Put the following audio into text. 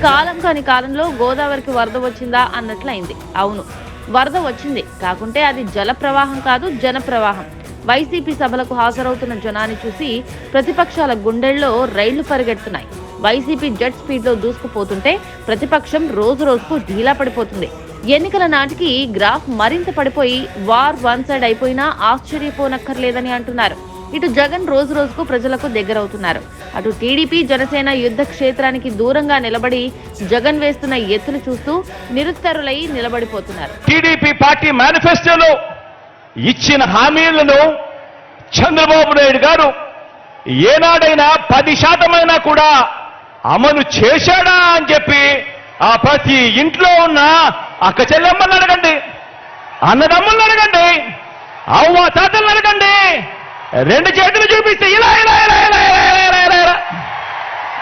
కాలం కాని కాలంలో గోదావరికి వరద వచ్చిందా అన్నట్లయింది. అవును, వరద వచ్చింది. కాకుంటే అది జల ప్రవాహం కాదు, జన ప్రవాహం. వైసీపీ సభలకు హాజరవుతున్న జనాన్ని చూసి ప్రతిపక్షాల గుండెల్లో రైళ్లు పరిగెడుతున్నాయి. వైసీపీ జెట్ స్పీడ్ లో దూసుకుపోతుంటే ప్రతిపక్షం రోజు రోజుకు ఢీలా పడిపోతుంది. ఎన్నికల నాటికి గ్రాఫ్ మరింత పడిపోయి వార్ వన్ సైడ్ అయిపోయినా ఆశ్చర్యపోనక్కర్లేదని అంటున్నారు. ఇటు జగన్ రోజు రోజుకు ప్రజలకు దగ్గరవుతున్నారు. అటు టీడీపీ జనసేన యుద్ధ క్షేత్రానికి దూరంగా నిలబడి జగన్ వేస్తున్న ఎత్తులు చూస్తూ నిరుత్తరులై నిలబడిపోతున్నారు. టీడీపీ పార్టీ మేనిఫెస్టోలో ఇచ్చిన హామీలను చంద్రబాబు నాయుడు గారు ఏనాడైనా 10% కూడా అమలు చేశాడా అని చెప్పి ఆ ప్రతి ఇంట్లో ఉన్న అక్క చెల్లెమ్మలను అడగండి, అన్నదమ్ములను అడగండి, అవ్వ తాతలను అడగండి. 2 చేతులు చూపిస్తే ఇలా ఇలా ఇలా ఇలా ఇలా ఇలా ఇలా